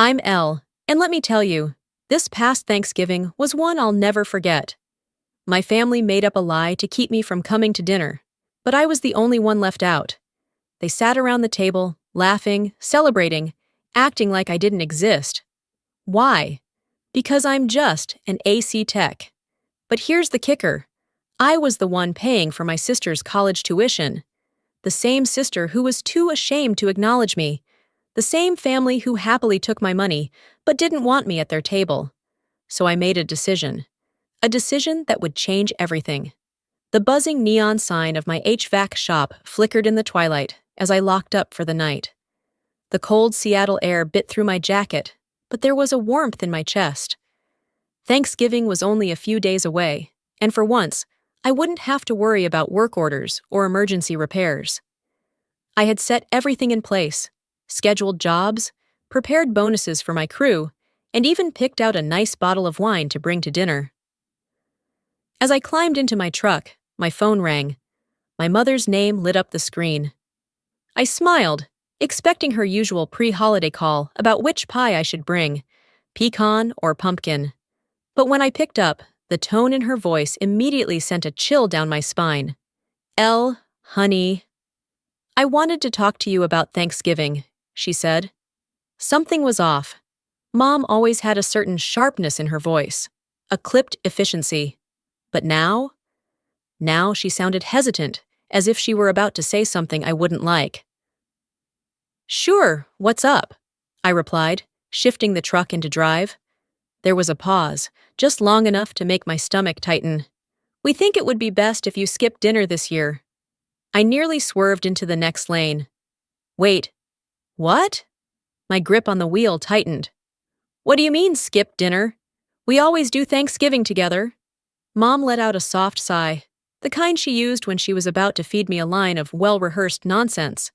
I'm Elle, and let me tell you, this past Thanksgiving was one I'll never forget. My family made up a lie to keep me from coming to dinner, but I was the only one left out. They sat around the table, laughing, celebrating, acting like I didn't exist. Why? Because I'm just an AC tech. But here's the kicker. I was the one paying for my sister's college tuition. The same sister who was too ashamed to acknowledge me. The same family who happily took my money, but didn't want me at their table. So I made a decision. A decision that would change everything. The buzzing neon sign of my HVAC shop flickered in the twilight as I locked up for the night. The cold Seattle air bit through my jacket, but there was a warmth in my chest. Thanksgiving was only a few days away, and for once, I wouldn't have to worry about work orders or emergency repairs. I had set everything in place, scheduled jobs, prepared bonuses for my crew, and even picked out a nice bottle of wine to bring to dinner. As I climbed into my truck, my phone rang. My mother's name lit up the screen. I smiled, expecting her usual pre-holiday call about which pie I should bring, pecan or pumpkin. But when I picked up, the tone in her voice immediately sent a chill down my spine. Elle, honey. I wanted to talk to you about Thanksgiving, she said. Something was off. Mom always had a certain sharpness in her voice, a clipped efficiency. But now she sounded hesitant, as if she were about to say something I wouldn't like. Sure, what's up? I replied, shifting the truck into drive. There was a pause, just long enough to make my stomach tighten. We think it would be best if you skip dinner this year. I nearly swerved into the next lane. Wait, what? My grip on the wheel tightened. What do you mean, skip dinner? We always do Thanksgiving together. Mom let out a soft sigh, the kind she used when she was about to feed me a line of well-rehearsed nonsense.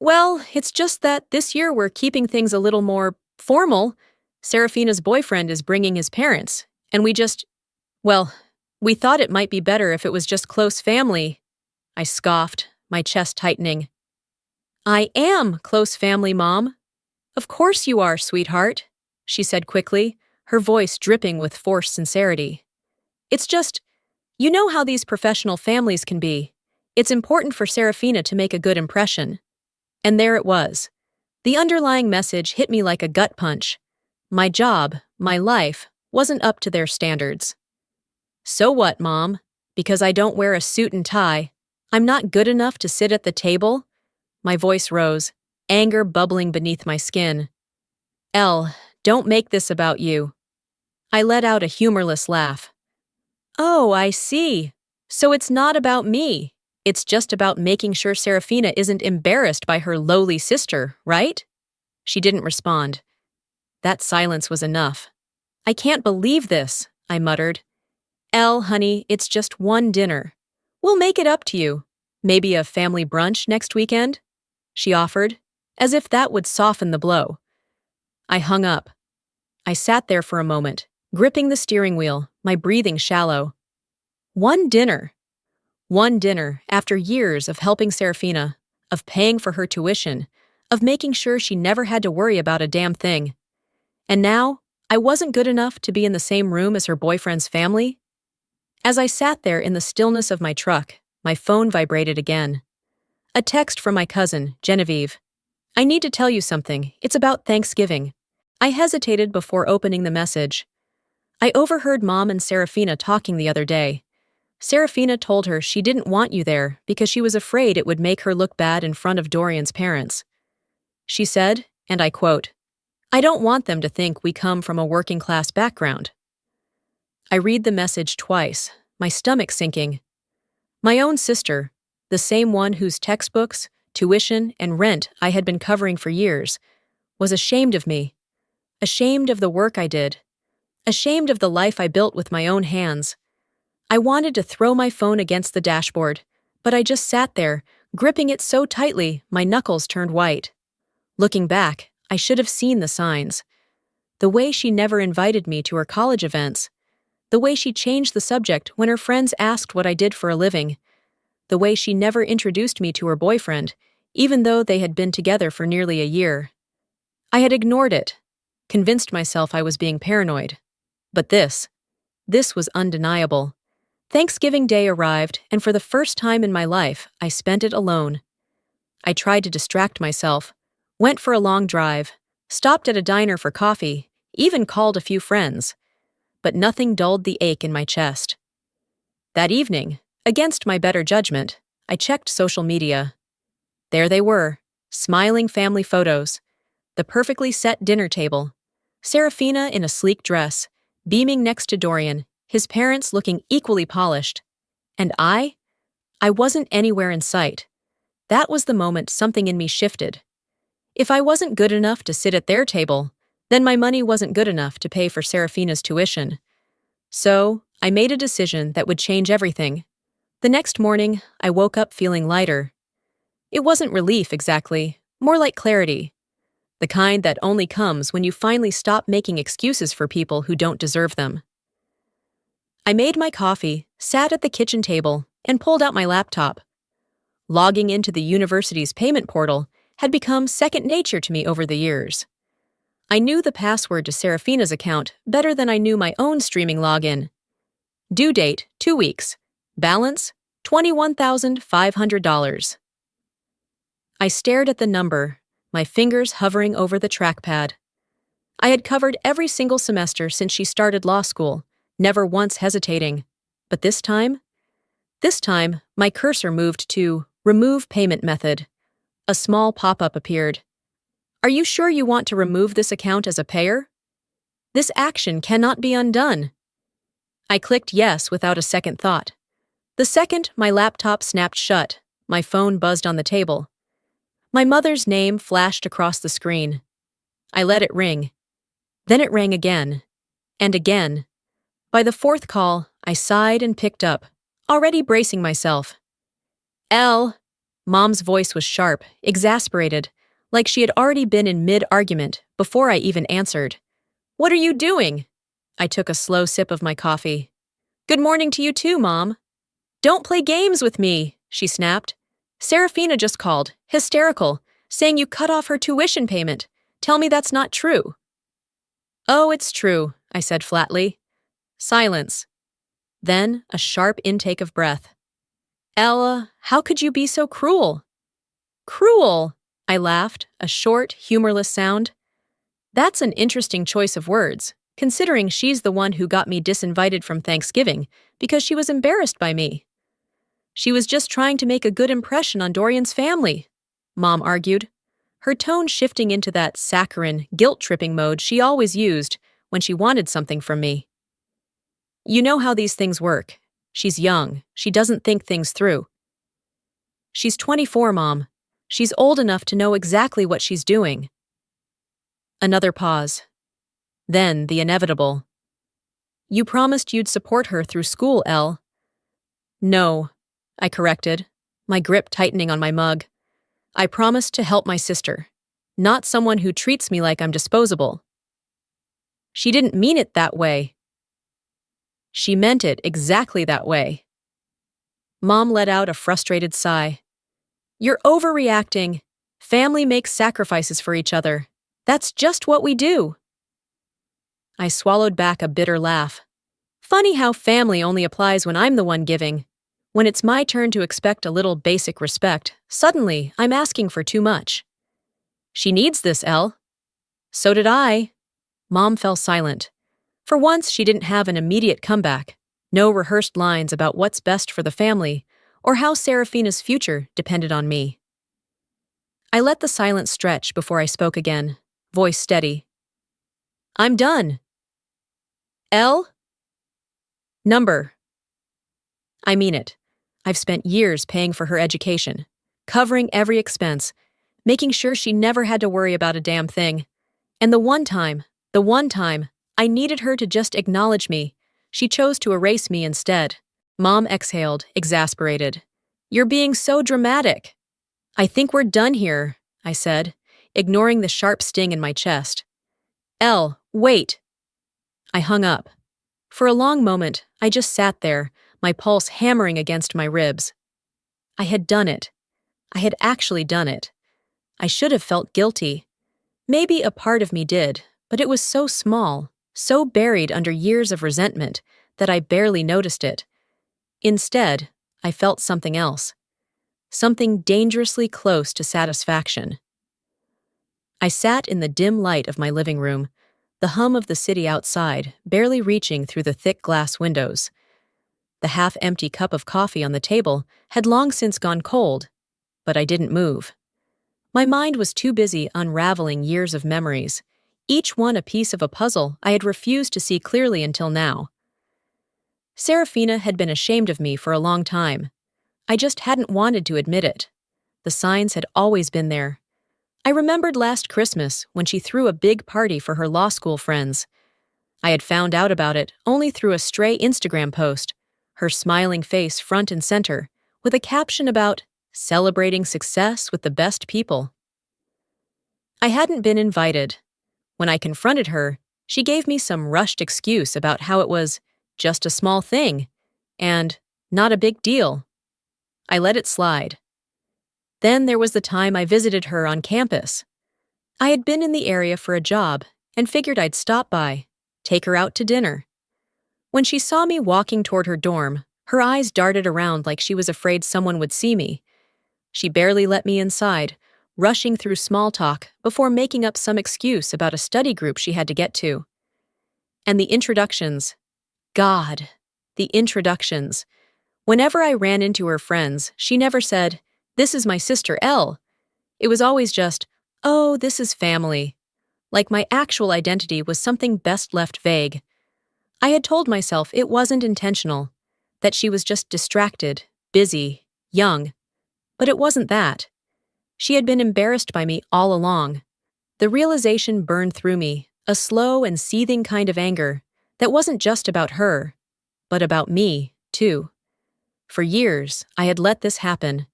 Well, it's just that this year we're keeping things a little more formal. Serafina's boyfriend is bringing his parents, and we thought it might be better if it was just close family. I scoffed, my chest tightening. I am close family, Mom. Of course you are, sweetheart, she said quickly, her voice dripping with forced sincerity. It's just, you know how these professional families can be. It's important for Serafina to make a good impression. And there it was. The underlying message hit me like a gut punch. My job, my life, wasn't up to their standards. So what, Mom? Because I don't wear a suit and tie, I'm not good enough to sit at the table? My voice rose, anger bubbling beneath my skin. Elle, don't make this about you. I let out a humorless laugh. Oh, I see. So it's not about me. It's just about making sure Serafina isn't embarrassed by her lowly sister, right? She didn't respond. That silence was enough. I can't believe this, I muttered. Elle, honey, it's just one dinner. We'll make it up to you. Maybe a family brunch next weekend? She offered, as if that would soften the blow. I hung up. I sat there for a moment, gripping the steering wheel, my breathing shallow. One dinner after years of helping Serafina, of paying for her tuition, of making sure she never had to worry about a damn thing. And now, I wasn't good enough to be in the same room as her boyfriend's family? As I sat there in the stillness of my truck, my phone vibrated again. A text from my cousin, Genevieve. I need to tell you something. It's about Thanksgiving. I hesitated before opening the message. I overheard Mom and Serafina talking the other day. Serafina told her she didn't want you there because she was afraid it would make her look bad in front of Dorian's parents. She said, and I quote, I don't want them to think we come from a working-class background. I read the message twice, my stomach sinking. My own sister, the same one whose textbooks, tuition, and rent I had been covering for years, was ashamed of me. Ashamed of the work I did. Ashamed of the life I built with my own hands. I wanted to throw my phone against the dashboard, but I just sat there, gripping it so tightly my knuckles turned white. Looking back, I should have seen the signs. The way she never invited me to her college events. The way she changed the subject when her friends asked what I did for a living. The way she never introduced me to her boyfriend, even though they had been together for nearly a year. I had ignored it, convinced myself I was being paranoid. But this was undeniable. Thanksgiving Day arrived, and for the first time in my life, I spent it alone. I tried to distract myself, went for a long drive, stopped at a diner for coffee, even called a few friends. But nothing dulled the ache in my chest. That evening, against my better judgment, I checked social media. There they were, smiling family photos, the perfectly set dinner table, Serafina in a sleek dress, beaming next to Dorian, his parents looking equally polished. And I wasn't anywhere in sight. That was the moment something in me shifted. If I wasn't good enough to sit at their table, then my money wasn't good enough to pay for Serafina's tuition. So, I made a decision that would change everything. The next morning, I woke up feeling lighter. It wasn't relief exactly, more like clarity. The kind that only comes when you finally stop making excuses for people who don't deserve them. I made my coffee, sat at the kitchen table, and pulled out my laptop. Logging into the university's payment portal had become second nature to me over the years. I knew the password to Serafina's account better than I knew my own streaming login. Due date, 2 weeks. Balance, $21,500. I stared at the number, my fingers hovering over the trackpad. I had covered every single semester since she started law school, never once hesitating. But this time, my cursor moved to Remove Payment Method. A small pop-up appeared. Are you sure you want to remove this account as a payer? This action cannot be undone. I clicked yes without a second thought. The second my laptop snapped shut, my phone buzzed on the table. My mother's name flashed across the screen. I let it ring. Then it rang again. And again. By the fourth call, I sighed and picked up, already bracing myself. Elle. Mom's voice was sharp, exasperated, like she had already been in mid-argument before I even answered. What are you doing? I took a slow sip of my coffee. Good morning to you too, Mom. Don't play games with me, she snapped. Serafina just called, hysterical, saying you cut off her tuition payment. Tell me that's not true. Oh, it's true, I said flatly. Silence. Then a sharp intake of breath. Ella, how could you be so cruel? Cruel, I laughed, a short, humorless sound. That's an interesting choice of words, considering she's the one who got me disinvited from Thanksgiving because she was embarrassed by me. She was just trying to make a good impression on Dorian's family, Mom argued, her tone shifting into that saccharine, guilt-tripping mode she always used when she wanted something from me. You know how these things work. She's young. She doesn't think things through. She's 24, Mom. She's old enough to know exactly what she's doing. Another pause. Then the inevitable. You promised you'd support her through school, Elle. No, I corrected, my grip tightening on my mug. I promised to help my sister, not someone who treats me like I'm disposable. She didn't mean it that way. She meant it exactly that way. Mom let out a frustrated sigh. You're overreacting. Family makes sacrifices for each other. That's just what we do. I swallowed back a bitter laugh. Funny how family only applies when I'm the one giving. When it's my turn to expect a little basic respect, suddenly I'm asking for too much. She needs this, Elle. So did I. Mom fell silent. For once, she didn't have an immediate comeback. No rehearsed lines about what's best for the family or how Serafina's future depended on me. I let the silence stretch before I spoke again, voice steady. I'm done. Elle? Number. I mean it. I've spent years paying for her education, covering every expense, making sure she never had to worry about a damn thing. And the one time I needed her to just acknowledge me, she chose to erase me instead. Mom exhaled, exasperated. You're being so dramatic. I think we're done here, I said, ignoring the sharp sting in my chest. Elle, wait. I hung up. For a long moment, I just sat there, my pulse hammering against my ribs. I had done it. I had actually done it. I should have felt guilty. Maybe a part of me did, but it was so small, so buried under years of resentment, that I barely noticed it. Instead, I felt something else. Something dangerously close to satisfaction. I sat in the dim light of my living room, the hum of the city outside barely reaching through the thick glass windows. The half-empty cup of coffee on the table had long since gone cold, but I didn't move. My mind was too busy unraveling years of memories, each one a piece of a puzzle I had refused to see clearly until now. Serafina had been ashamed of me for a long time. I just hadn't wanted to admit it. The signs had always been there. I remembered last Christmas when she threw a big party for her law school friends. I had found out about it only through a stray Instagram post, her smiling face front and center, with a caption about celebrating success with the best people. I hadn't been invited. When I confronted her, she gave me some rushed excuse about how it was just a small thing and not a big deal. I let it slide. Then there was the time I visited her on campus. I had been in the area for a job and figured I'd stop by, take her out to dinner. When she saw me walking toward her dorm, her eyes darted around like she was afraid someone would see me. She barely let me inside, rushing through small talk before making up some excuse about a study group she had to get to. And the introductions. God, the introductions. Whenever I ran into her friends, she never said, "This is my sister Elle." It was always just, "Oh, this is family." Like my actual identity was something best left vague. I had told myself it wasn't intentional, that she was just distracted, busy, young. But it wasn't that. She had been embarrassed by me all along. The realization burned through me, a slow and seething kind of anger that wasn't just about her, but about me, too. For years, I had let this happen.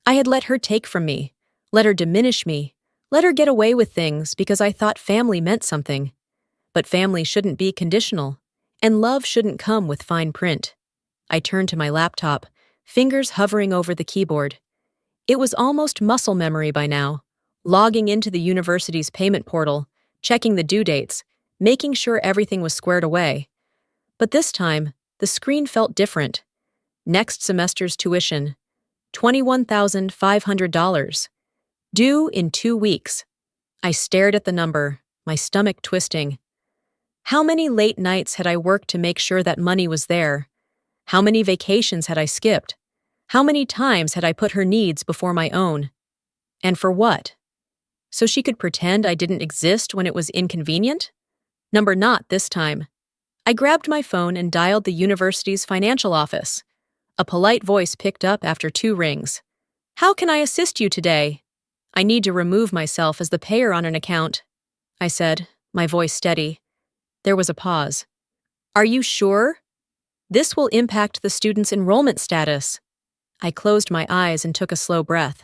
I had let her take from me, let her diminish me, let her get away with things because I thought family meant something. But family shouldn't be conditional, and love shouldn't come with fine print. I turned to my laptop, fingers hovering over the keyboard. It was almost muscle memory by now, logging into the university's payment portal, checking the due dates, making sure everything was squared away. But this time, the screen felt different. Next semester's tuition, $21,500. Due in 2 weeks. I stared at the number, my stomach twisting. How many late nights had I worked to make sure that money was there? How many vacations had I skipped? How many times had I put her needs before my own? And for what? So she could pretend I didn't exist when it was inconvenient? Number not this time. I grabbed my phone and dialed the university's financial office. A polite voice picked up after 2 rings. "How can I assist you today?" "I need to remove myself as the payer on an account," I said, my voice steady. There was a pause. "Are you sure? This will impact the student's enrollment status." I closed my eyes and took a slow breath.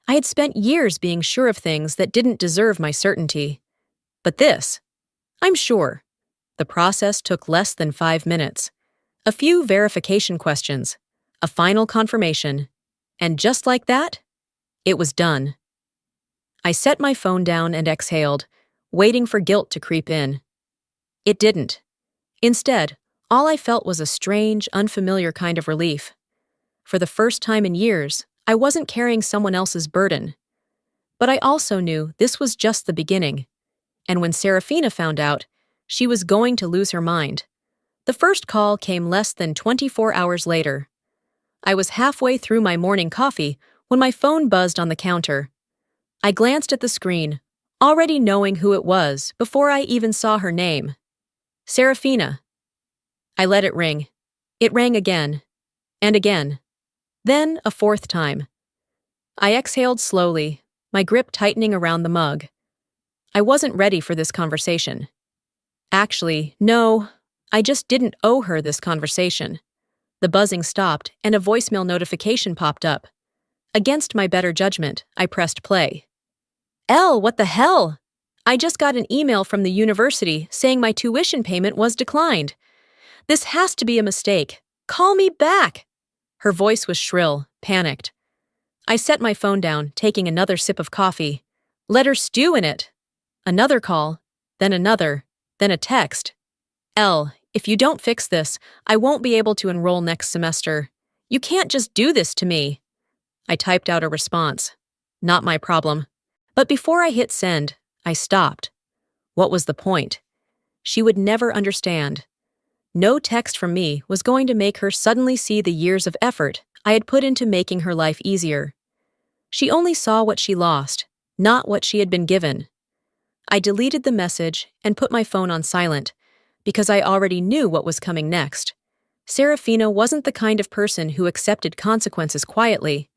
I had spent years being sure of things that didn't deserve my certainty. But this, I'm sure. The process took less than 5 minutes. A few verification questions, a final confirmation, and just like that, it was done. I set my phone down and exhaled, waiting for guilt to creep in. It didn't. Instead, all I felt was a strange, unfamiliar kind of relief. For the first time in years, I wasn't carrying someone else's burden. But I also knew this was just the beginning. And when Serafina found out, she was going to lose her mind. The first call came less than 24 hours later. I was halfway through my morning coffee when my phone buzzed on the counter. I glanced at the screen, already knowing who it was before I even saw her name. Serafina. I let it ring. It rang again. And again. Then a 4th time. I exhaled slowly, my grip tightening around the mug. I wasn't ready for this conversation. Actually, no, I just didn't owe her this conversation. The buzzing stopped and a voicemail notification popped up. Against my better judgment, I pressed play. "Elle, what the hell? I just got an email from the university saying my tuition payment was declined. This has to be a mistake. Call me back." Her voice was shrill, panicked. I set my phone down, taking another sip of coffee. Let her stew in it. Another call. then another, then a text. "Elle, if you don't fix this, I won't be able to enroll next semester. You can't just do this to me." I typed out a response. Not my problem. But before I hit send, I stopped. What was the point? She would never understand. No text from me was going to make her suddenly see the years of effort I had put into making her life easier. She only saw what she lost, not what she had been given. I deleted the message and put my phone on silent, because I already knew what was coming next. Serafina wasn't the kind of person who accepted consequences quietly.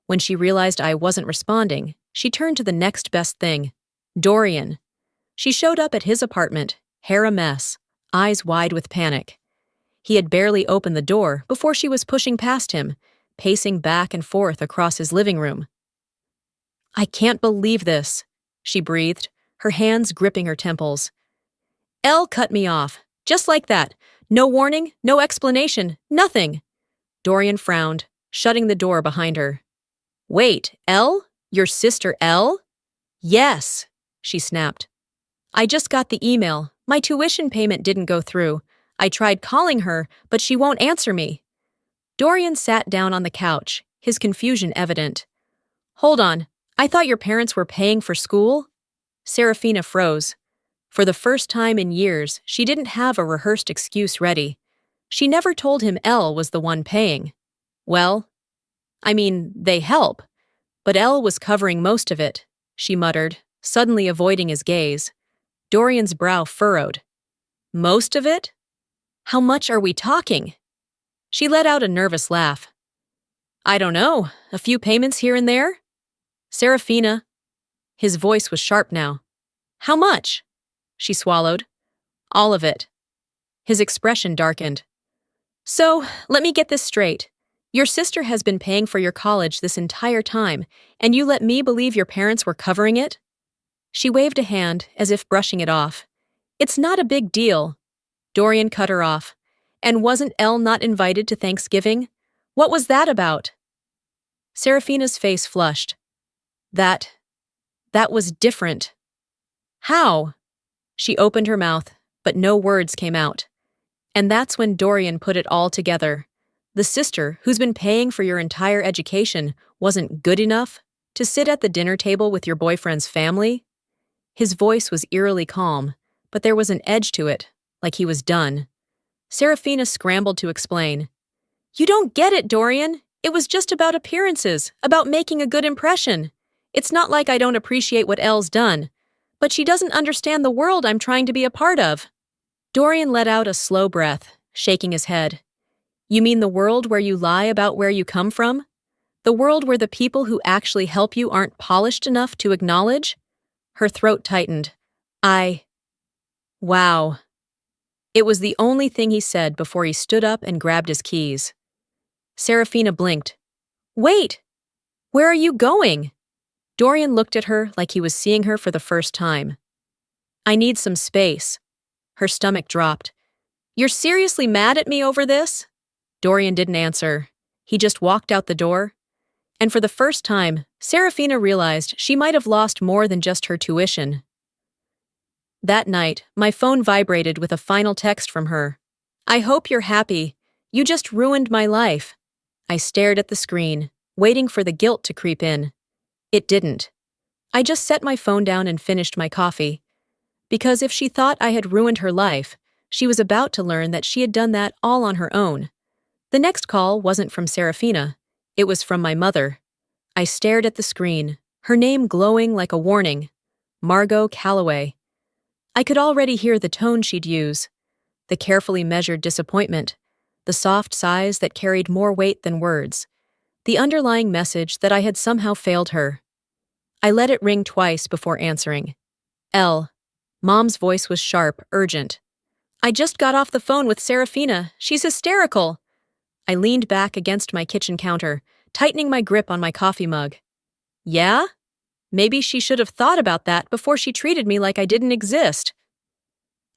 When she realized I wasn't responding, she turned to the next best thing. Dorian. She showed up at his apartment, hair a mess, eyes wide with panic. He had barely opened the door before she was pushing past him, pacing back and forth across his living room. "I can't believe this," she breathed, her hands gripping her temples. "Elle cut me off, just like that. No warning, no explanation, nothing." Dorian frowned, shutting the door behind her. "Wait, Elle? Your sister Elle?" "Yes," she snapped. "I just got the email. My tuition payment didn't go through. I tried calling her, but she won't answer me." Dorian sat down on the couch, his confusion evident. "Hold on, I thought your parents were paying for school?" Serafina froze. For the first time in years, she didn't have a rehearsed excuse ready. She never told him Elle was the one paying. "Well, I mean, they help. But Elle was covering most of it," she muttered, suddenly avoiding his gaze. Dorian's brow furrowed. "Most of it? How much are we talking?" She let out a nervous laugh. "I don't know, a few payments here and there?" "Serafina." His voice was sharp now. "How much?" She swallowed. "All of it." His expression darkened. "So, let me get this straight. Your sister has been paying for your college this entire time, and you let me believe your parents were covering it?" She waved a hand, as if brushing it off. "It's not a big deal." Dorian cut her off. "And wasn't Elle not invited to Thanksgiving? What was that about?" Serafina's face flushed. That was different." "How?" She opened her mouth, but no words came out. And that's when Dorian put it all together. The sister who's been paying for your entire education wasn't good enough to sit at the dinner table with your boyfriend's family? His voice was eerily calm, but there was an edge to it, like he was done. Serafina scrambled to explain. "You don't get it, Dorian. It was just about appearances, about making a good impression. It's not like I don't appreciate what Elle's done, but she doesn't understand the world I'm trying to be a part of." Dorian let out a slow breath, shaking his head. "You mean the world where you lie about where you come from? The world where the people who actually help you aren't polished enough to acknowledge?" Her throat tightened. Wow. It was the only thing he said before he stood up and grabbed his keys. Serafina blinked. "Wait! Where are you going?" Dorian looked at her like he was seeing her for the first time. "I need some space." Her stomach dropped. "You're seriously mad at me over this?" Dorian didn't answer. He just walked out the door. And for the first time, Serafina realized she might have lost more than just her tuition. That night, my phone vibrated with a final text from her. "I hope you're happy. You just ruined my life." I stared at the screen, waiting for the guilt to creep in. It didn't. I just set my phone down and finished my coffee. Because if she thought I had ruined her life, she was about to learn that she had done that all on her own. The next call wasn't from Serafina. It was from my mother. I stared at the screen, her name glowing like a warning. Margot Calloway. I could already hear the tone she'd use. The carefully measured disappointment. The soft sighs that carried more weight than words. The underlying message that I had somehow failed her. I let it ring twice before answering. Elle. Mom's voice was sharp, urgent. "I just got off the phone with Serafina. She's hysterical." I leaned back against my kitchen counter, tightening my grip on my coffee mug. "Yeah? Maybe she should have thought about that before she treated me like I didn't exist."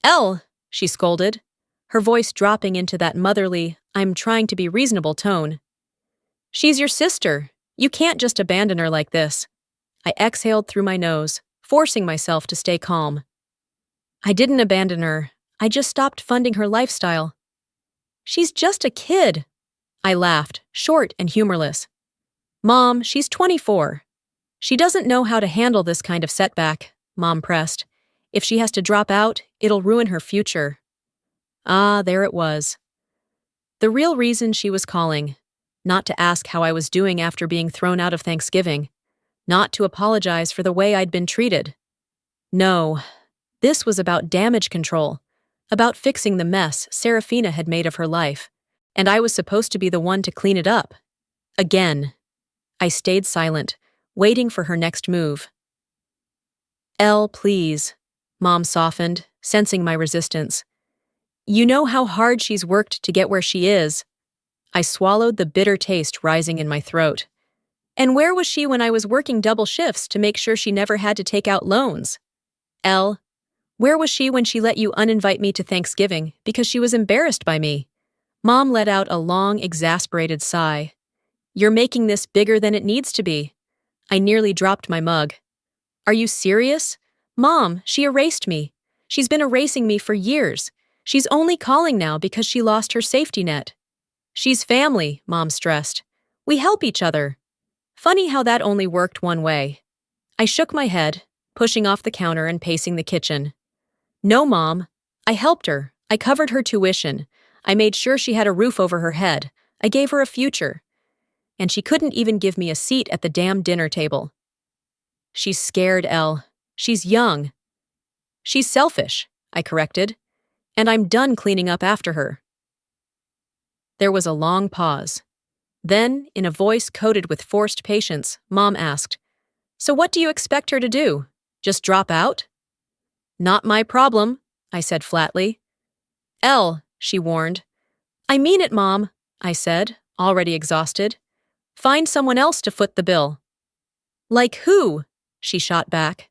"Elle," she scolded, her voice dropping into that motherly, I'm trying to be reasonable tone. "She's your sister. You can't just abandon her like this." I exhaled through my nose, forcing myself to stay calm. I didn't abandon her. I just stopped funding her lifestyle. She's just a kid. I laughed, short and humorless. Mom, she's 24. She doesn't know how to handle this kind of setback, Mom pressed. If she has to drop out, it'll ruin her future. Ah, there it was. The real reason she was calling. Not to ask how I was doing after being thrown out of Thanksgiving. Not to apologize for the way I'd been treated. No, this was about damage control. About fixing the mess Serafina had made of her life. And I was supposed to be the one to clean it up. Again. I stayed silent, waiting for her next move. Elle, please, Mom softened, sensing my resistance. You know how hard she's worked to get where she is. I swallowed the bitter taste rising in my throat. And where was she when I was working double shifts to make sure she never had to take out loans? Elle, where was she when she let you uninvite me to Thanksgiving because she was embarrassed by me? Mom let out a long, exasperated sigh. You're making this bigger than it needs to be. I nearly dropped my mug. Are you serious? Mom, she erased me. She's been erasing me for years. She's only calling now because she lost her safety net. She's family, Mom stressed. We help each other. Funny how that only worked one way. I shook my head, pushing off the counter and pacing the kitchen. No, Mom. I helped her. I covered her tuition. I made sure she had a roof over her head. I gave her a future. And she couldn't even give me a seat at the damn dinner table. She's scared, Elle. She's young. She's selfish, I corrected. And I'm done cleaning up after her. There was a long pause. Then, in a voice coated with forced patience, Mom asked, So what do you expect her to do? Just drop out? Not my problem, I said flatly. Elle, she warned. I mean it, Mom, I said, already exhausted. Find someone else to foot the bill. Like who? She shot back.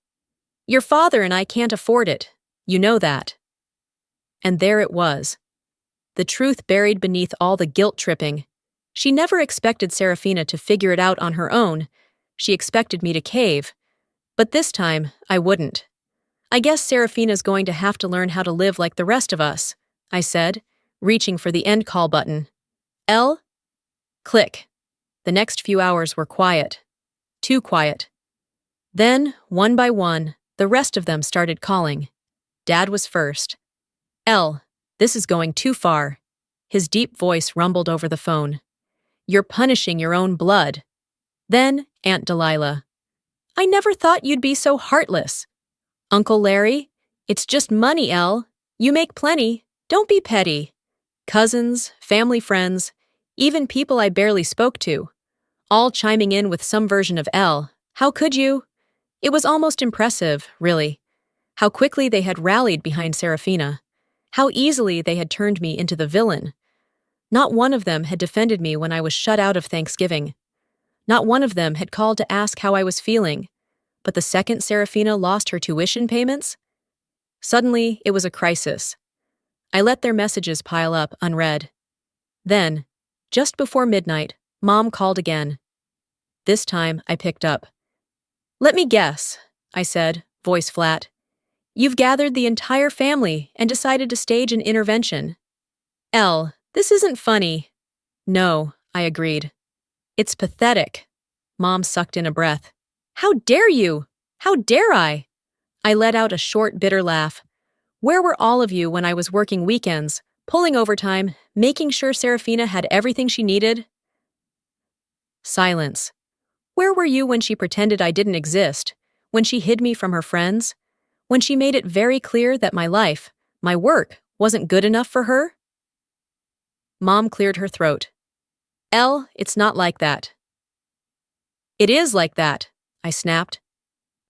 Your father and I can't afford it. You know that. And there it was. The truth buried beneath all the guilt-tripping. She never expected Serafina to figure it out on her own. She expected me to cave. But this time, I wouldn't. I guess Serafina's going to have to learn how to live like the rest of us, I said, reaching for the end call button. Elle? Click. The next few hours were quiet. Too quiet. Then, one by one, the rest of them started calling. Dad was first. Elle, this is going too far. His deep voice rumbled over the phone. You're punishing your own blood. Then, Aunt Delilah. I never thought you'd be so heartless. Uncle Larry, it's just money, Elle. You make plenty. Don't be petty. Cousins, family friends, even people I barely spoke to. All chiming in with some version of Elle. How could you? It was almost impressive, really. How quickly they had rallied behind Serafina. How easily they had turned me into the villain. Not one of them had defended me when I was shut out of Thanksgiving. Not one of them had called to ask how I was feeling. But the second Serafina lost her tuition payments? Suddenly, it was a crisis. I let their messages pile up, unread. Then, just before midnight, Mom called again. This time, I picked up. Let me guess, I said, voice flat. You've gathered the entire family and decided to stage an intervention. Elle, this isn't funny. No, I agreed. It's pathetic. Mom sucked in a breath. How dare you? How dare I? I let out a short, bitter laugh. Where were all of you when I was working weekends, pulling overtime, making sure Serafina had everything she needed? Silence. Where were you when she pretended I didn't exist? When she hid me from her friends? When she made it very clear that my life, my work, wasn't good enough for her? Mom cleared her throat. Elle, it's not like that. It is like that, I snapped.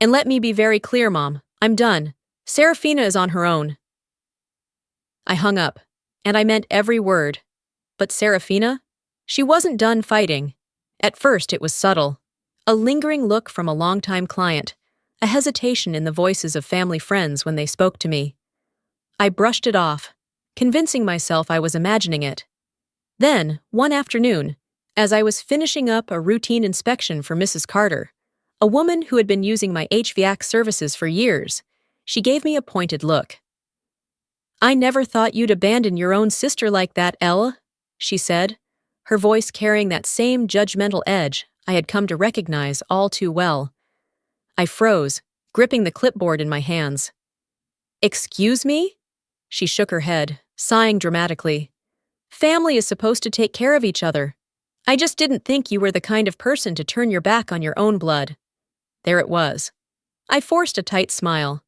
And let me be very clear, Mom. I'm done. Serafina is on her own. I hung up, and I meant every word. But Serafina? She wasn't done fighting. At first, it was subtle. A lingering look from a longtime client, a hesitation in the voices of family friends when they spoke to me. I brushed it off, convincing myself I was imagining it. Then, one afternoon, as I was finishing up a routine inspection for Mrs. Carter, a woman who had been using my HVAC services for years, she gave me a pointed look. I never thought you'd abandon your own sister like that, Elle, she said, her voice carrying that same judgmental edge I had come to recognize all too well. I froze, gripping the clipboard in my hands. Excuse me? She shook her head, sighing dramatically. Family is supposed to take care of each other. I just didn't think you were the kind of person to turn your back on your own blood. There it was. I forced a tight smile.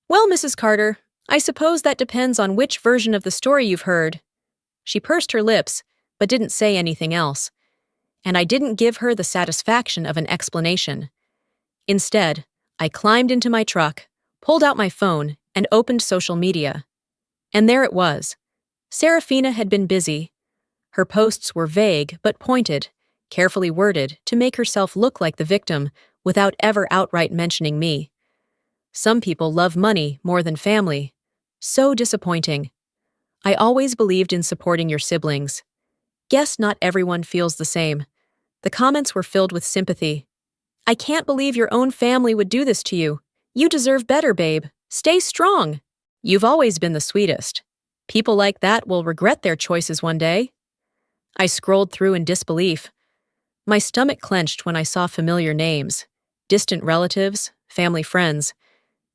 Well, Mrs. Carter, I suppose that depends on which version of the story you've heard. She pursed her lips, but didn't say anything else. And I didn't give her the satisfaction of an explanation. Instead, I climbed into my truck, pulled out my phone, and opened social media. And there it was. Serafina had been busy. Her posts were vague but pointed, carefully worded to make herself look like the victim without ever outright mentioning me. Some people love money more than family. So disappointing. I always believed in supporting your siblings. Guess not everyone feels the same. The comments were filled with sympathy. I can't believe your own family would do this to you. You deserve better, babe. Stay strong. You've always been the sweetest. People like that will regret their choices one day. I scrolled through in disbelief. My stomach clenched when I saw familiar names. Distant relatives, family friends.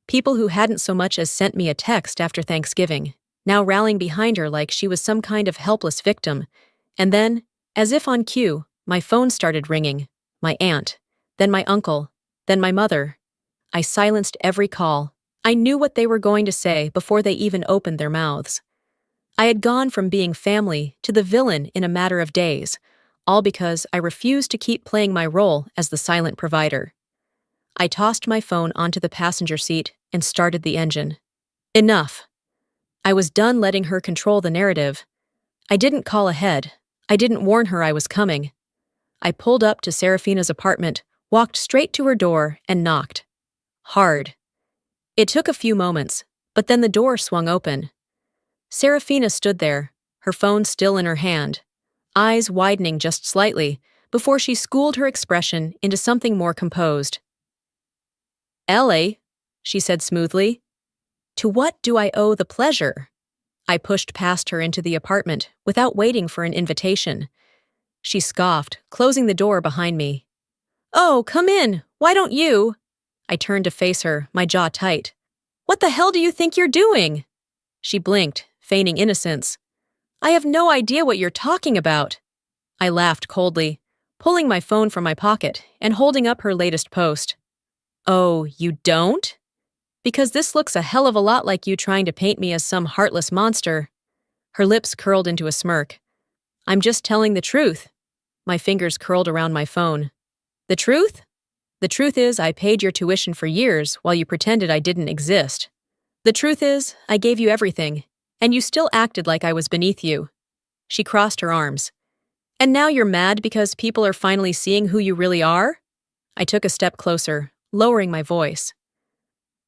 People who hadn't so much as sent me a text after Thanksgiving, now rallying behind her like she was some kind of helpless victim. And then, as if on cue, my phone started ringing. My aunt, then my uncle, then my mother. I silenced every call. I knew what they were going to say before they even opened their mouths. I had gone from being family to the villain in a matter of days, all because I refused to keep playing my role as the silent provider. I tossed my phone onto the passenger seat and started the engine. Enough. I was done letting her control the narrative. I didn't call ahead. I didn't warn her I was coming. I pulled up to Serafina's apartment, walked straight to her door, and knocked. Hard. It took a few moments, but then the door swung open. Serafina stood there, her phone still in her hand, eyes widening just slightly before she schooled her expression into something more composed. Ellie, she said smoothly. To what do I owe the pleasure? I pushed past her into the apartment without waiting for an invitation. She scoffed, closing the door behind me. Oh, come in. Why don't you? I turned to face her, my jaw tight. What the hell do you think you're doing? She blinked, feigning innocence. I have no idea what you're talking about. I laughed coldly, pulling my phone from my pocket and holding up her latest post. Oh, you don't? Because this looks a hell of a lot like you trying to paint me as some heartless monster. Her lips curled into a smirk. I'm just telling the truth. My fingers curled around my phone. The truth? The truth is I paid your tuition for years while you pretended I didn't exist. The truth is I gave you everything, and you still acted like I was beneath you. She crossed her arms. And now you're mad because people are finally seeing who you really are? I took a step closer, lowering my voice.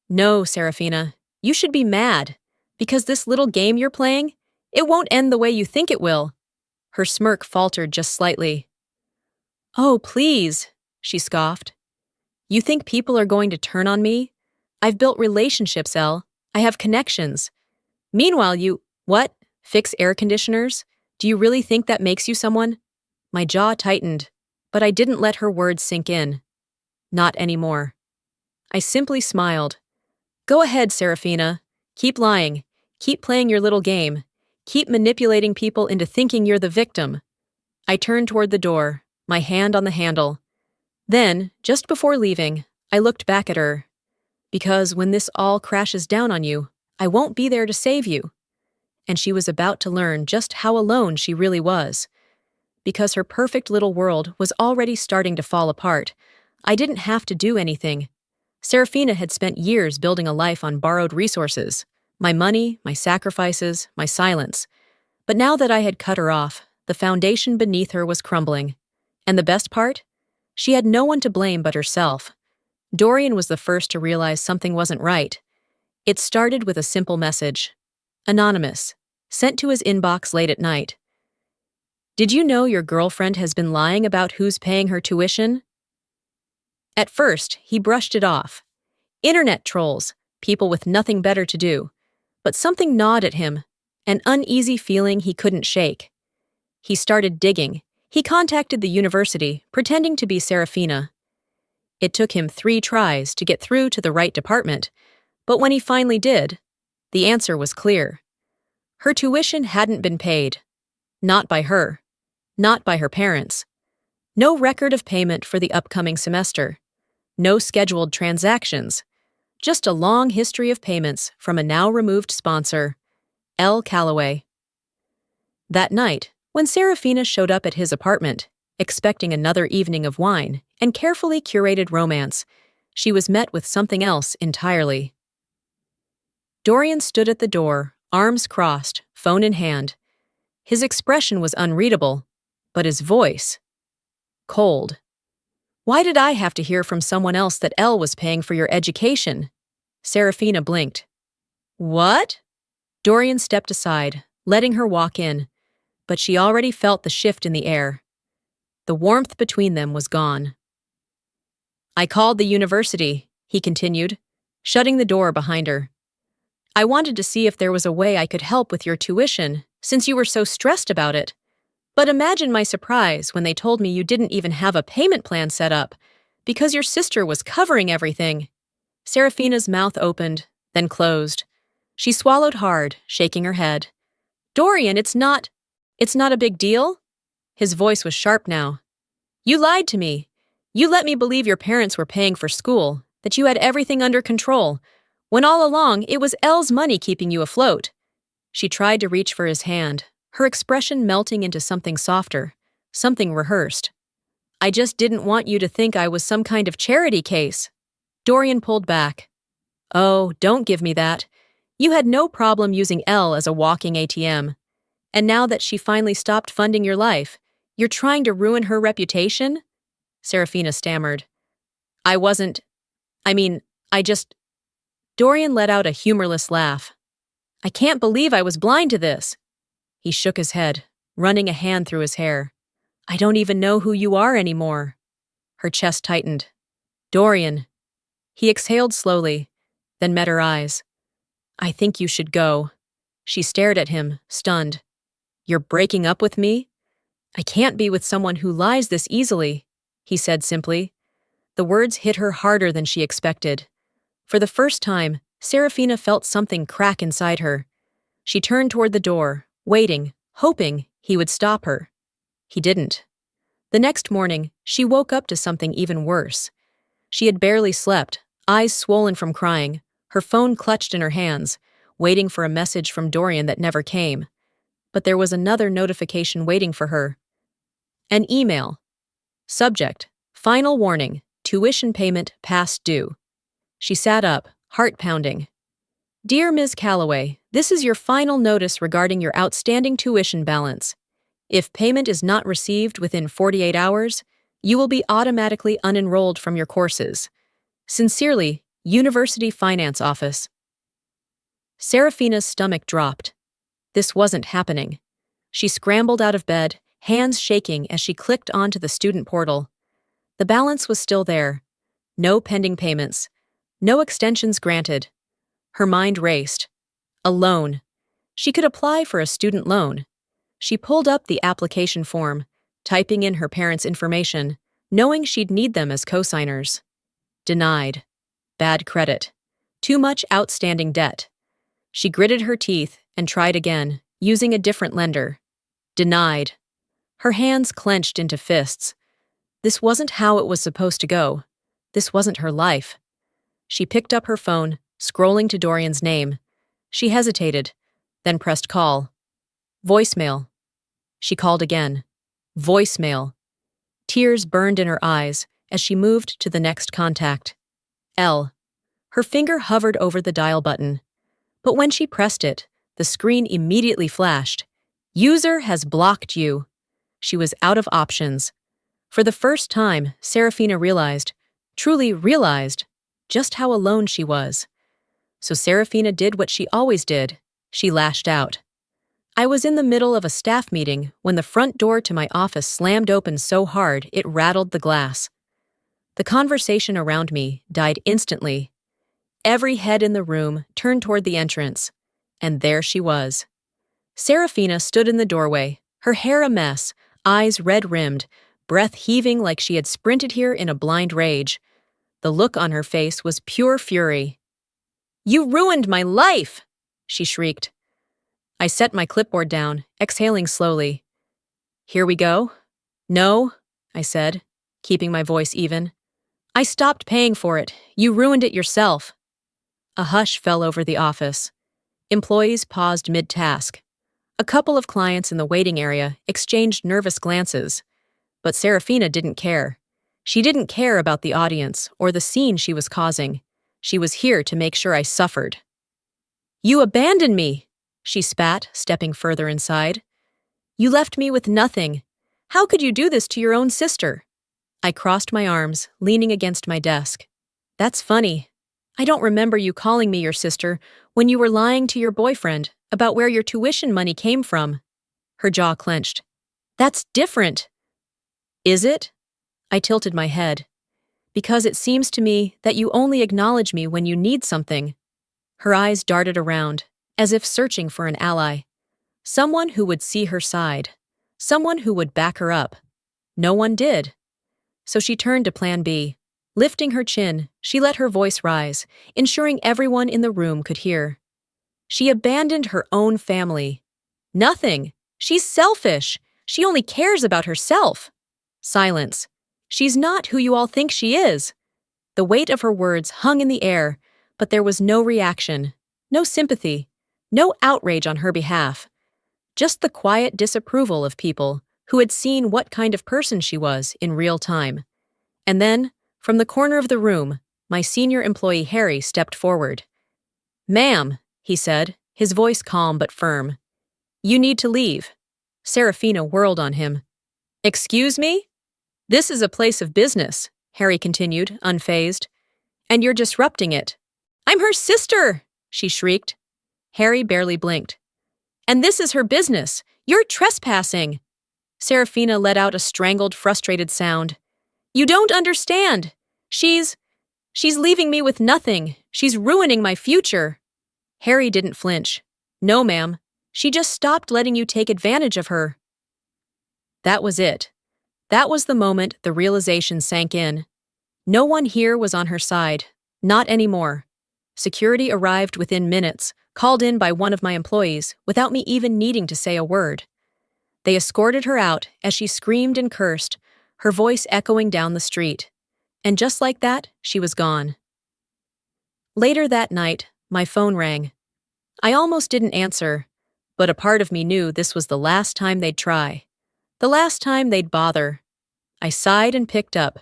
No, Serafina, you should be mad, because this little game you're playing, it won't end the way you think it will. Her smirk faltered just slightly. Oh, please, she scoffed. You think people are going to turn on me? I've built relationships, Elle. I have connections. Meanwhile, what? Fix air conditioners? Do you really think that makes you someone? My jaw tightened, but I didn't let her words sink in. Not anymore. I simply smiled. Go ahead, Serafina. Keep lying. Keep playing your little game. Keep manipulating people into thinking you're the victim. I turned toward the door, my hand on the handle. Then, just before leaving, I looked back at her. Because when this all crashes down on you, I won't be there to save you. And she was about to learn just how alone she really was. Because her perfect little world was already starting to fall apart, I didn't have to do anything. Serafina had spent years building a life on borrowed resources, my money, my sacrifices, my silence. But now that I had cut her off, the foundation beneath her was crumbling. And the best part? She had no one to blame but herself. Dorian was the first to realize something wasn't right. It started with a simple message. Anonymous, sent to his inbox late at night. Did you know your girlfriend has been lying about who's paying her tuition? At first, he brushed it off. Internet trolls, people with nothing better to do. but something gnawed at him, an uneasy feeling he couldn't shake. He started digging. He contacted the university, pretending to be Serafina. It took him 3 tries to get through to the right department, but when he finally did, the answer was clear. Her tuition hadn't been paid. Not by her. Not by her parents. No record of payment for the upcoming semester. No scheduled transactions. Just a long history of payments from a now-removed sponsor, L. Calloway. That night, when Serafina showed up at his apartment, expecting another evening of wine and carefully curated romance, she was met with something else entirely. Dorian stood at the door, arms crossed, phone in hand. His expression was unreadable, but his voice, cold. "Why did I have to hear from someone else that Elle was paying for your education?" Serafina blinked. "What?" Dorian stepped aside, letting her walk in, but she already felt the shift in the air. The warmth between them was gone. "I called the university," he continued, shutting the door behind her. "I wanted to see if there was a way I could help with your tuition, since you were so stressed about it. But imagine my surprise when they told me you didn't even have a payment plan set up, because your sister was covering everything." Serafina's mouth opened, then closed. She swallowed hard, shaking her head. "Dorian, it's not a big deal?" His voice was sharp now. "You lied to me. You let me believe your parents were paying for school, that you had everything under control, when all along it was Elle's money keeping you afloat." She tried to reach for his hand, her expression melting into something softer, something rehearsed. "I just didn't want you to think I was some kind of charity case." Dorian pulled back. "Oh, don't give me that. You had no problem using Elle as a walking ATM. And now that she finally stopped funding your life, you're trying to ruin her reputation?" Serafina stammered. I just... Dorian let out a humorless laugh. "I can't believe I was blind to this." He shook his head, running a hand through his hair. "I don't even know who you are anymore." Her chest tightened. "Dorian." He exhaled slowly, then met her eyes. "I think you should go." She stared at him, stunned. "You're breaking up with me?" "I can't be with someone who lies this easily," he said simply. The words hit her harder than she expected. For the first time, Serafina felt something crack inside her. She turned toward the door, waiting, hoping he would stop her. He didn't. The next morning, she woke up to something even worse. She had barely slept, eyes swollen from crying, her phone clutched in her hands, waiting for a message from Dorian that never came. But there was another notification waiting for her. An email. Subject: Final warning, tuition payment past due. She sat up, heart pounding. "Dear Ms. Calloway, this is your final notice regarding your outstanding tuition balance. If payment is not received within 48 hours, you will be automatically unenrolled from your courses. Sincerely, University Finance Office." Serafina's stomach dropped. This wasn't happening. She scrambled out of bed, hands shaking as she clicked onto the student portal. The balance was still there. No pending payments. No extensions granted. Her mind raced. A loan. She could apply for a student loan. She pulled up the application form, typing in her parents' information, knowing she'd need them as co-signers. Denied. Bad credit. Too much outstanding debt. She gritted her teeth and tried again, using a different lender. Denied. Her hands clenched into fists. This wasn't how it was supposed to go. This wasn't her life. She picked up her phone, scrolling to Dorian's name. She hesitated, then pressed call. Voicemail. She called again. Voicemail. Tears burned in her eyes as she moved to the next contact. L. Her finger hovered over the dial button. But when she pressed it, the screen immediately flashed. User has blocked you. She was out of options. For the first time, Serafina truly realized, just how alone she was. So Serafina did what she always did. She lashed out. I was in the middle of a staff meeting when the front door to my office slammed open so hard it rattled the glass. The conversation around me died instantly. Every head in the room turned toward the entrance. And there she was. Serafina stood in the doorway, her hair a mess, eyes red-rimmed, breath heaving like she had sprinted here in a blind rage. The look on her face was pure fury. "You ruined my life!" she shrieked. I set my clipboard down, exhaling slowly. "Here we go?" "No," I said, keeping my voice even. "I stopped paying for it. You ruined it yourself." A hush fell over the office. Employees paused mid-task. A couple of clients in the waiting area exchanged nervous glances. But Serafina didn't care. She didn't care about the audience or the scene she was causing. She was here to make sure I suffered. "You abandoned me," she spat, stepping further inside. "You left me with nothing. How could you do this to your own sister?" I crossed my arms, leaning against my desk. "That's funny. I don't remember you calling me your sister when you were lying to your boyfriend about where your tuition money came from." Her jaw clenched. "That's different." "Is it?" I tilted my head. "Because it seems to me that you only acknowledge me when you need something." Her eyes darted around, as if searching for an ally. Someone who would see her side. Someone who would back her up. No one did. So she turned to Plan B. Lifting her chin, she let her voice rise, ensuring everyone in the room could hear. "She abandoned her own family. Nothing. She's selfish. She only cares about herself." Silence. "She's not who you all think she is." The weight of her words hung in the air, but there was no reaction, no sympathy, no outrage on her behalf. Just the quiet disapproval of people who had seen what kind of person she was in real time. And then, from the corner of the room, my senior employee Harry stepped forward. "Ma'am," he said, his voice calm but firm. "You need to leave." Serafina whirled on him. "Excuse me?" "This is a place of business," Harry continued, unfazed. "And you're disrupting it." "I'm her sister!" she shrieked. Harry barely blinked. "And this is her business. You're trespassing." Serafina let out a strangled, frustrated sound. "You don't understand. She's leaving me with nothing. She's ruining my future." Harry didn't flinch. "No, ma'am. She just stopped letting you take advantage of her." That was it. That was the moment the realization sank in. No one here was on her side. Not anymore. Security arrived within minutes, called in by one of my employees, without me even needing to say a word. They escorted her out as she screamed and cursed, her voice echoing down the street. And just like that, she was gone. Later that night, my phone rang. I almost didn't answer, but a part of me knew this was the last time they'd try. The last time they'd bother. I sighed and picked up.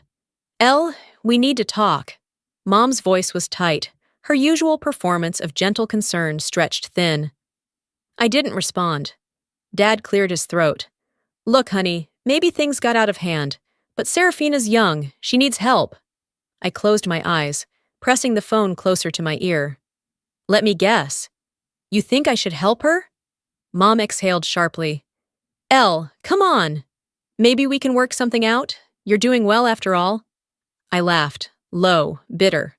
"Elle, we need to talk." Mom's voice was tight, her usual performance of gentle concern stretched thin. I didn't respond. Dad cleared his throat. "Look, honey, maybe things got out of hand, but Serafina's young, she needs help." I closed my eyes, pressing the phone closer to my ear. "Let me guess. You think I should help her?" Mom exhaled sharply. "Elle, come on. Maybe we can work something out? You're doing well after all." I laughed, low, bitter.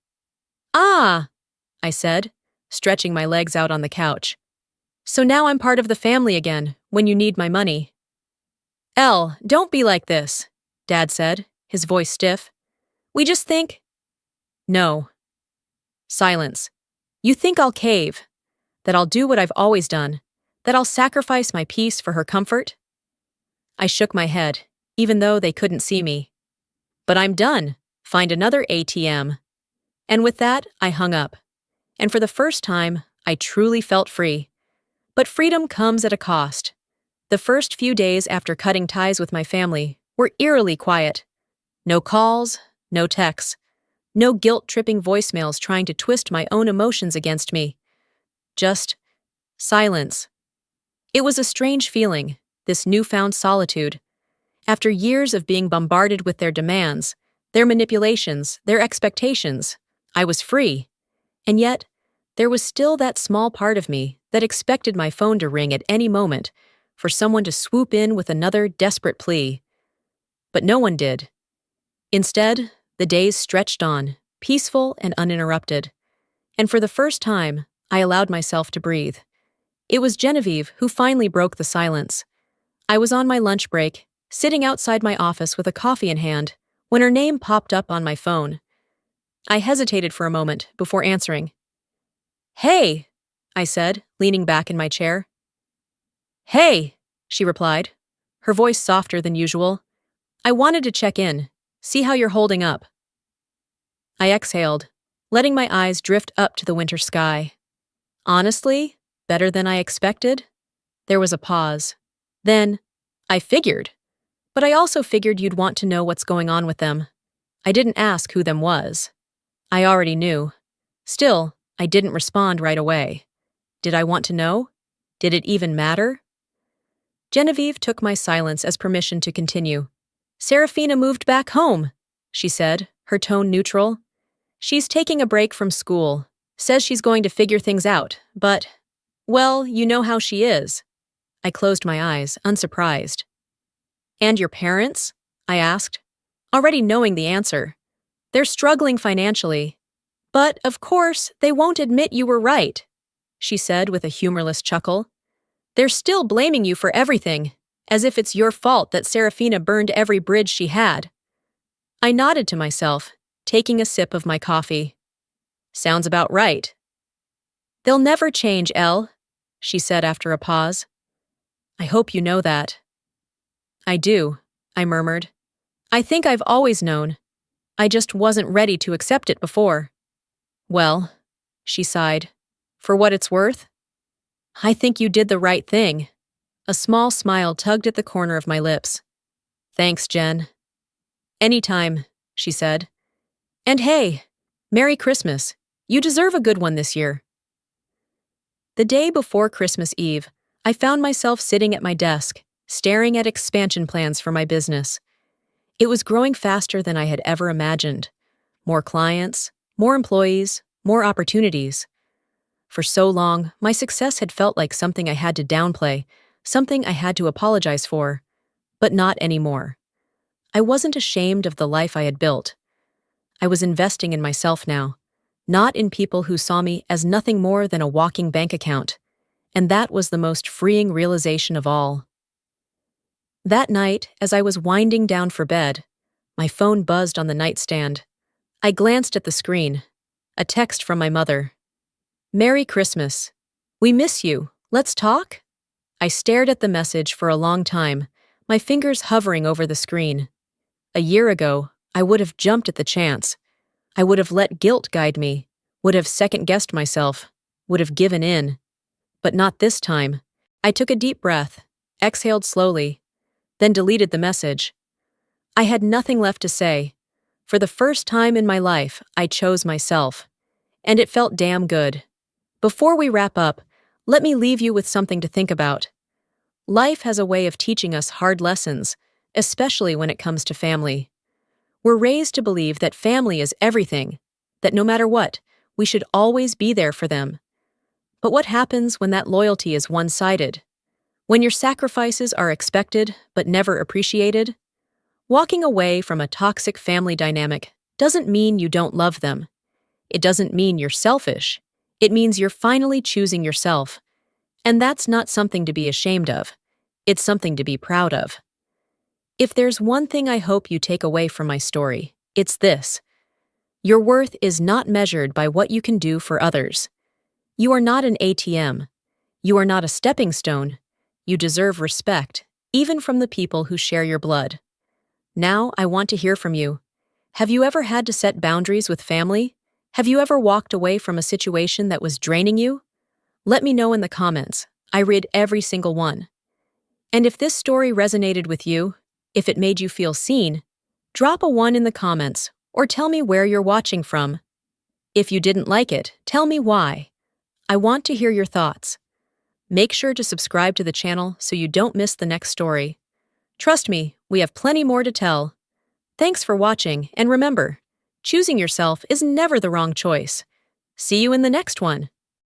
"Ah," I said, stretching my legs out on the couch. "So now I'm part of the family again, when you need my money." "Elle, don't be like this," Dad said, his voice stiff. "We just think—" "No." Silence. "You think I'll cave? That I'll do what I've always done? That I'll sacrifice my peace for her comfort?" I shook my head, even though they couldn't see me. "But I'm done. Find another ATM." And with that, I hung up. And for the first time, I truly felt free. But freedom comes at a cost. The first few days after cutting ties with my family were eerily quiet. No calls, no texts, no guilt-tripping voicemails trying to twist my own emotions against me. Just silence. It was a strange feeling, this newfound solitude. After years of being bombarded with their demands, their manipulations, their expectations, I was free. And yet, there was still that small part of me that expected my phone to ring at any moment, for someone to swoop in with another desperate plea. But no one did. Instead, the days stretched on, peaceful and uninterrupted. And for the first time, I allowed myself to breathe. It was Genevieve who finally broke the silence. I was on my lunch break, sitting outside my office with a coffee in hand, when her name popped up on my phone. I hesitated for a moment before answering. "Hey," I said, leaning back in my chair. "Hey," she replied, her voice softer than usual. "I wanted to check in, see how you're holding up." I exhaled, letting my eyes drift up to the winter sky. "Honestly, better than I expected." There was a pause. Then, "I figured. But I also figured you'd want to know what's going on with them." I didn't ask who them was. I already knew. Still, I didn't respond right away. Did I want to know? Did it even matter? Genevieve took my silence as permission to continue. "Serafina moved back home," she said, her tone neutral. "She's taking a break from school. Says she's going to figure things out, but, well, you know how she is." I closed my eyes, unsurprised. "And your parents?" I asked, already knowing the answer. "They're struggling financially. But, of course, they won't admit you were right," she said with a humorless chuckle. "They're still blaming you for everything, as if it's your fault that Serafina burned every bridge she had." I nodded to myself, taking a sip of my coffee. "Sounds about right." "They'll never change, Elle," she said after a pause. "I hope you know that." "I do," I murmured. "I think I've always known. I just wasn't ready to accept it before." "Well," she sighed, "for what it's worth, I think you did the right thing." A small smile tugged at the corner of my lips. "Thanks, Jen." "Anytime," she said. "And hey, Merry Christmas. You deserve a good one this year." The day before Christmas Eve, I found myself sitting at my desk, staring at expansion plans for my business. It was growing faster than I had ever imagined. More clients, more employees, more opportunities. For so long, my success had felt like something I had to downplay, something I had to apologize for. But not anymore. I wasn't ashamed of the life I had built. I was investing in myself now, not in people who saw me as nothing more than a walking bank account. And that was the most freeing realization of all. That night, as I was winding down for bed, my phone buzzed on the nightstand. I glanced at the screen. A text from my mother. "Merry Christmas. We miss you. Let's talk?" I stared at the message for a long time, my fingers hovering over the screen. A year ago, I would have jumped at the chance. I would have let guilt guide me, would have second-guessed myself, would have given in. But not this time. I took a deep breath, exhaled slowly, then deleted the message. I had nothing left to say. For the first time in my life, I chose myself. And it felt damn good. Before we wrap up, let me leave you with something to think about. Life has a way of teaching us hard lessons, especially when it comes to family. We're raised to believe that family is everything, that no matter what, we should always be there for them. But what happens when that loyalty is one-sided? When your sacrifices are expected but never appreciated? Walking away from a toxic family dynamic doesn't mean you don't love them. It doesn't mean you're selfish. It means you're finally choosing yourself. And that's not something to be ashamed of. It's something to be proud of. If there's one thing I hope you take away from my story, it's this. Your worth is not measured by what you can do for others. You are not an ATM. You are not a stepping stone. You deserve respect, even from the people who share your blood. Now I want to hear from you. Have you ever had to set boundaries with family? Have you ever walked away from a situation that was draining you? Let me know in the comments. I read every single one. And if this story resonated with you, if it made you feel seen, drop a 1 in the comments or tell me where you're watching from. If you didn't like it, tell me why. I want to hear your thoughts. Make sure to subscribe to the channel so you don't miss the next story. Trust me, we have plenty more to tell. Thanks for watching, and remember, choosing yourself is never the wrong choice. See you in the next one.